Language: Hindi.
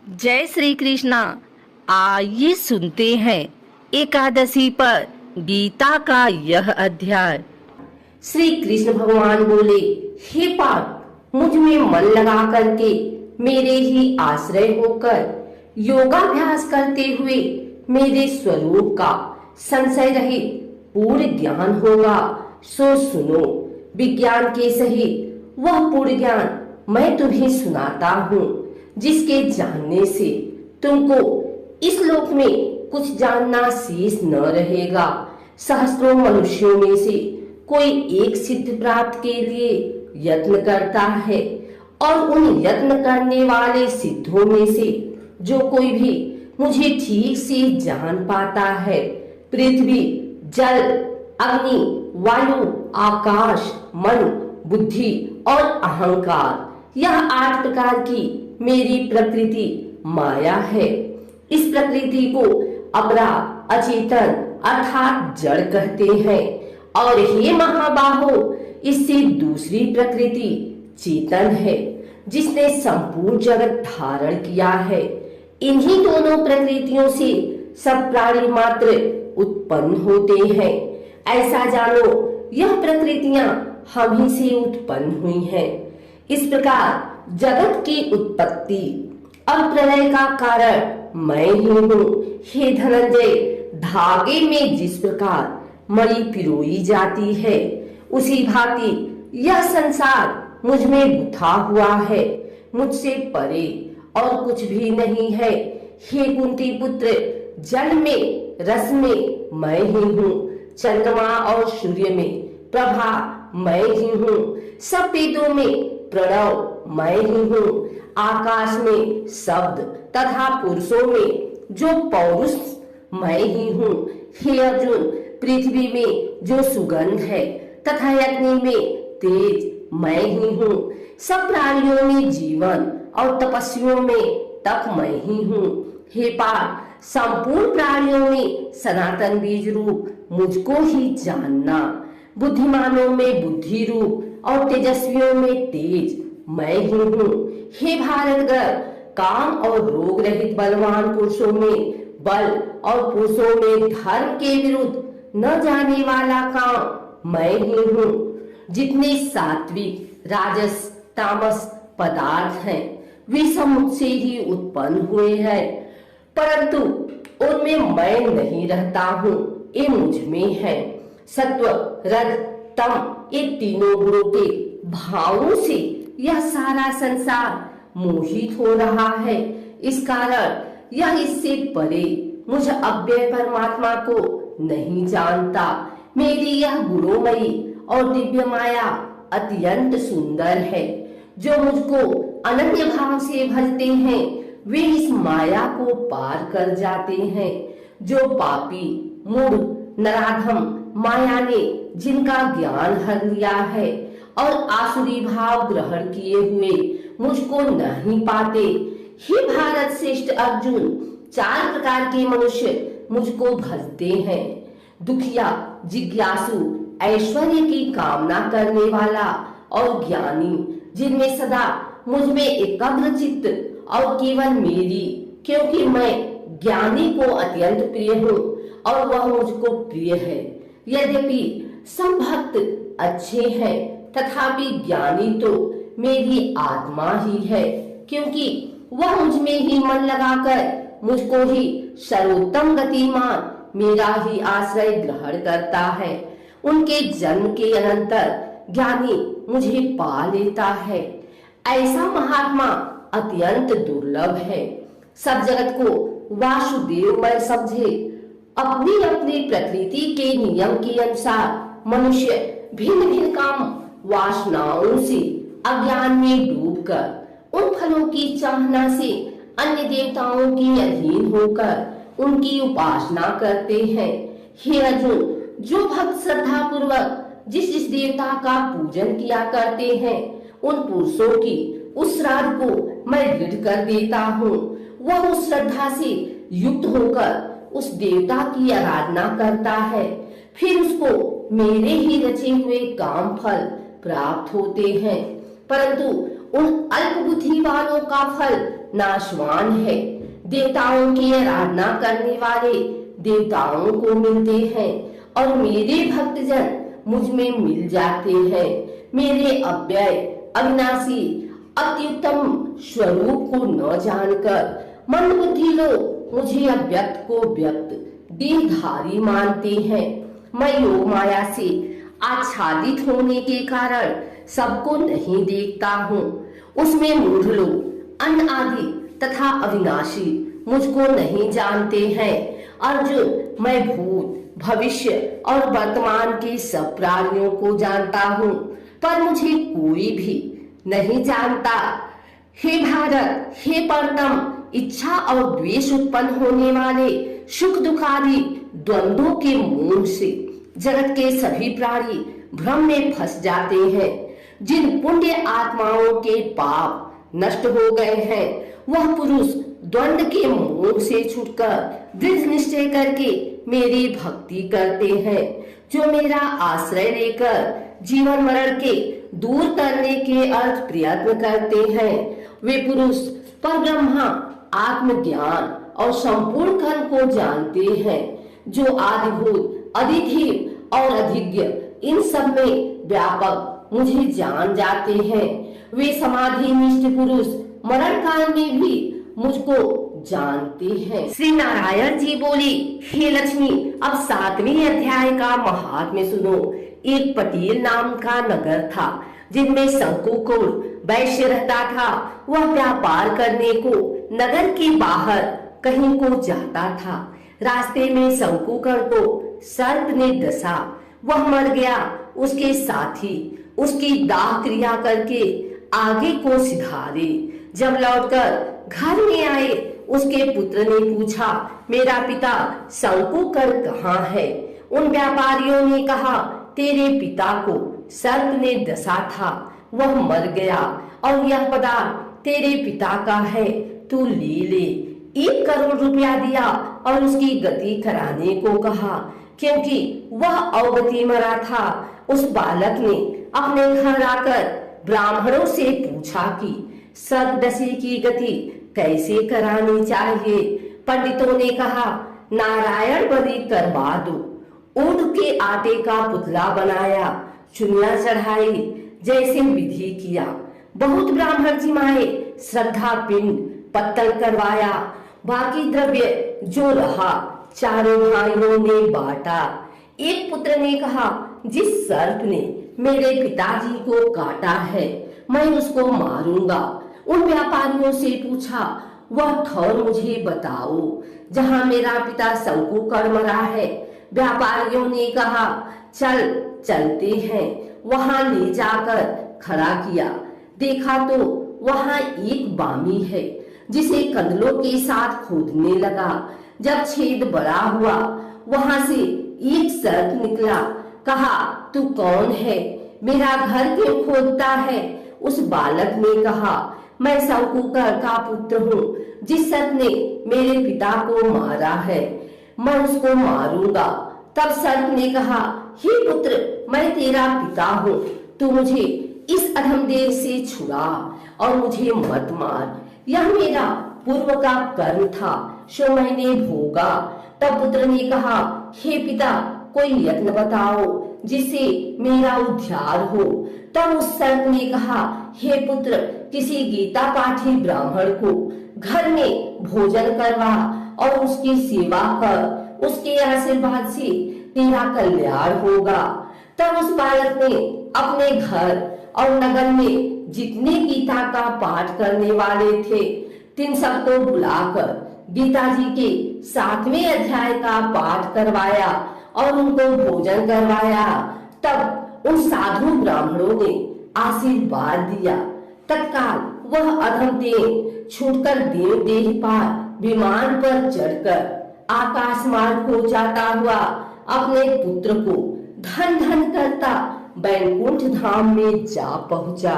जय श्री कृष्णा। आइए सुनते हैं एकादशी पर गीता का यह अध्याय। श्री कृष्ण भगवान बोले, हे पार्थ, मुझ में मन लगा करके मेरे ही आश्रय होकर योगाभ्यास करते हुए मेरे स्वरूप का संशय रहित पूर्ण ज्ञान होगा। सो सुनो, विज्ञान के सहित वह पूर्ण ज्ञान मैं तुम्हें सुनाता हूँ, जिसके जानने से तुमको इस लोक में कुछ जानना शेष न रहेगा। सहस्त्रों मनुष्यों में से कोई एक सिद्ध प्राप्त के लिए यत्न करता है, और उन यत्न करने वाले सिद्धों में से जो कोई भी मुझे ठीक से जान पाता है, पृथ्वी, जल, अग्नि, वायु, आकाश, मन, बुद्धि और अहंकार, यह 8 प्रकार की मेरी प्रकृति माया है। इस प्रकृति को अपरा, अचेतन अर्थात जड़ कहते हैं, और हे महाबाहो, इससे दूसरी प्रकृति चेतन है, जिसने संपूर्ण जगत धारण किया है। इन्हीं दोनों प्रकृतियों से सब प्राणी मात्र उत्पन्न होते हैं। ऐसा जानो, यह प्रकृतियां हम ही से उत्पन्न हुई हैं। इस प्रकार जगत की उत्पत्ति और प्रलय का कारण मैं ही हूँ। हे धनंजय, धागे में जिस प्रकार मणि पिरोई जाती है, उसी भांति यह संसार मुझ में गुथा हुआ है। मुझसे परे और कुछ भी नहीं है। हे कुंती पुत्र, जल में, रस में मैं ही हूँ। चंद्रमा और सूर्य में प्रभा मैं ही हूँ। सब वेदों में प्रणव मैं ही हूँ। आकाश में शब्द तथा पुरुषों में जो पौरुष मैं ही हूँ। हे अर्जुन, पृथ्वी में जो सुगंध है तथा अग्नि में तेज मैं ही हूँ। सब प्राणियों में जीवन और तपस्वियों में तप मैं ही हूँ। हे पार्थ, संपूर्ण प्राणियों में सनातन बीज रूप मुझको ही जानना। बुद्धिमानों में बुद्धि रूप और तेजस्वियों में तेज मैं ही हूँ। हे भारतगण, काम और रोग रहित बलवान पुरुषों में बल और पुरुषों में धर्म के विरुद्ध न जाने वाला काम मैं ही हूँ। जितने सात्विक, राजस, तामस पदार्थ हैं, वे सब मुझसे ही उत्पन्न हुए हैं, परंतु उनमें मैं नहीं रहता हूँ, ये मुझ में है। सत्व, रज, तम, ये तीनों गुणों के भावों से यह सारा संसार मोहित हो रहा है। इस कारण यह इससे परे मुझ अव्यय परमात्मा को नहीं जानता। मेरी यह गुणोमयी और दिव्य माया अत्यंत सुंदर है। जो मुझको अनन्य भाव से भजते हैं, वे इस माया को पार कर जाते हैं। जो पापी, मूढ़, नराधम माया ने जिनका ज्ञान हर लिया है और आसुरी भाव ग्रहण किए हुए मुझको नहीं पाते। हे भारत श्रेष्ठ अर्जुन, 4 प्रकार के मनुष्य मुझको भजते हैं। दुखिया, जिज्ञासु, ऐश्वर्य की कामना करने वाला और ज्ञानी, जिनमें सदा मुझ में एकाग्र चित्त और केवल मेरी, क्योंकि मैं ज्ञानी को अत्यंत प्रिय हूँ और वह मुझको प्रिय है। यद्यपि सब भक्त अच्छे हैं, तथापि ज्ञानी तो मेरी आत्मा ही है, क्योंकि वह मुझ में ही मन लगाकर मुझको ही सर्वोत्तम गतिमान मेरा ही आश्रय ग्रहण करता है। उनके जन्म के अनंतर ज्ञानी मुझे पा लेता है। ऐसा महात्मा अत्यंत दुर्लभ है। सब जगत को वासुदेवमय समझे। अपनी अपनी प्रकृति के नियम के अनुसार मनुष्य भिन्न भिन्न काम वासनाओं से अज्ञान में डूबकर उन फलों की चाहना से अन्य देवताओं के अधीन होकर उनकी उपासना करते हैं। हे अर्जुन, जो भक्त श्रद्धा पूर्वक जिस जिस देवता का पूजन किया करते हैं, उन पुरुषों की उस श्राद्ध को मैं दृढ़ कर देता हूँ। वह उस श्रद्धा से युक्त होकर उस देवता की आराधना करता है, फिर उसको मेरे ही रचे हुए काम फल प्राप्त होते हैं। परंतु उन अल्प बुद्धि वालों का फल नाशवान है। देवताओं की आराधना करने वाले देवताओं को मिलते हैं और मेरे भक्तजन मुझ में मिल जाते हैं। मेरे अव्यय अविनाशी अत्युत्तम स्वरूप को न जानकर मंदबुद्धि लोग मुझे अव्यक्त को व्यक्त देहधारी मानते हैं। मैं योग माया से आच्छादित होने के कारण सबको नहीं देखता हूँ। उसमें मूढ़ लोग अन्न आदि तथा अविनाशी मुझको नहीं जानते हैं। अर्जुन, मैं भूत भविष्य और वर्तमान के सब प्राणियों को जानता हूँ, पर मुझे कोई भी नहीं जानता। हे भारत, हे परतम, इच्छा और द्वेष उत्पन्न होने वाले सुख दुख आदि द्वंद्वों के मोह से जगत के सभी प्राणी भ्रम में फंस जाते हैं। जिन पुण्य आत्माओं के पाप नष्ट हो गए हैं, वह पुरुष द्वंद्व के मोह से छूटकर दृढ़ निश्चय करके मेरी भक्ति करते हैं। जो मेरा आश्रय लेकर जीवन मरण के दूर करने के अर्थ प्रयत्न करते हैं, वे पुरुष परब्रह्मा आत्मज्ञान और संपूर्ण कर्म को जानते हैं। जो आदिभूत अधिधीर और अधिज्ञ इन सब में व्यापक मुझे जान जाते हैं। वे समाधि निष्ठ पुरुष मरण काल में भी मुझको जानते हैं। श्री नारायण जी बोले, हे लक्ष्मी, अब 7वें अध्याय का महात्म्य सुनो। एक पटेल नाम का नगर था, जिनमें शंकुकुल वैश्य रहता था। वह व्यापार करने को नगर के बाहर कहीं को जाता था। रास्ते में शंकुकुल को सर्प ने डसा, वह मर गया। उसके साथी उसकी दाह क्रिया करके आगे को सिधारे। जब लौटकर घर में आए, उसके पुत्र ने पूछा, मेरा पिता शंकुकुल कहाँ है? उन व्यापारियों ने कहा, तेरे पिता को सर्प ने डसा था, वह मर गया और यह पदार्थ तेरे पिता का है, तू ले ले। 1 करोड़ रुपया दिया और उसकी गति कराने को कहा, क्योंकि वह अवगति मरा था। उस बालक ने अपने घर आकर ब्राह्मणों से पूछा कि सर्पदशी की गति कैसे करानी चाहिए। पंडितों ने कहा, नारायण बलि करवा दो। ऊँट के आटे का पुतला बनाया, चुनिया चढ़ाई, जैसे विधि किया। बहुत ब्राह्मण जिमाए, श्रद्धा पिंड पत्तल करवाया। बाकी द्रव्य जो रहा चारों भाइयों ने बांटा। एक पुत्र ने कहा, जिस सर्प ने मेरे पिताजी को काटा है, मैं उसको मारूंगा। उन व्यापारियों से पूछा, वह ठौर मुझे बताओ जहाँ मेरा पिता शंकुकुल मरा है। व्यापारियों ने कहा, चल चलते हैं। वहां ले जाकर खड़ा किया, देखा तो वहां एक बामी है, जिसे कंदलों के साथ खोदने लगा। जब छेद बड़ा हुआ, वहां से एक सर्प निकला। कहा, तू कौन है? मेरा घर क्यों खोदता है? उस बालक ने कहा, मैं शंकुकुल का पुत्र हूँ, जिस सर्प ने मेरे पिता को मारा है, मैं उसको मारूंगा। तब सर्प ने कहा, हे पुत्र, मैं तेरा पिता हूँ, तू मुझे इस अधमदेह से छुड़ा और मुझे मत मार। यह मेरा पूर्व का कर्म था, सो मैंने भोगा। तब पुत्र ने कहा, हे पिता, कोई यत्न बताओ जिससे मेरा उद्धार हो। तब उस सर्प ने कहा, हे पुत्र, किसी गीता पाठी ब्राह्मण को घर में भोजन करवा और उसकी सेवा कर, उसके आशीर्वाद से तेरा कल्याण होगा। तब उस बालक ने अपने घर और नगर में जितने गीता का पाठ करने वाले थे, तीन सबको बुलाकर गीता जी के 7वें अध्याय का पाठ करवाया और उनको भोजन करवाया। तब उन साधु ब्राह्मणों ने आशीर्वाद दिया। तत्काल वह अधम देह छूटकर देव देह पार विमान पर चढ़कर आकाश मार्ग को जाता हुआ अपने पुत्र को धन धन करता बैकुंठ धाम में जा पहुंचा।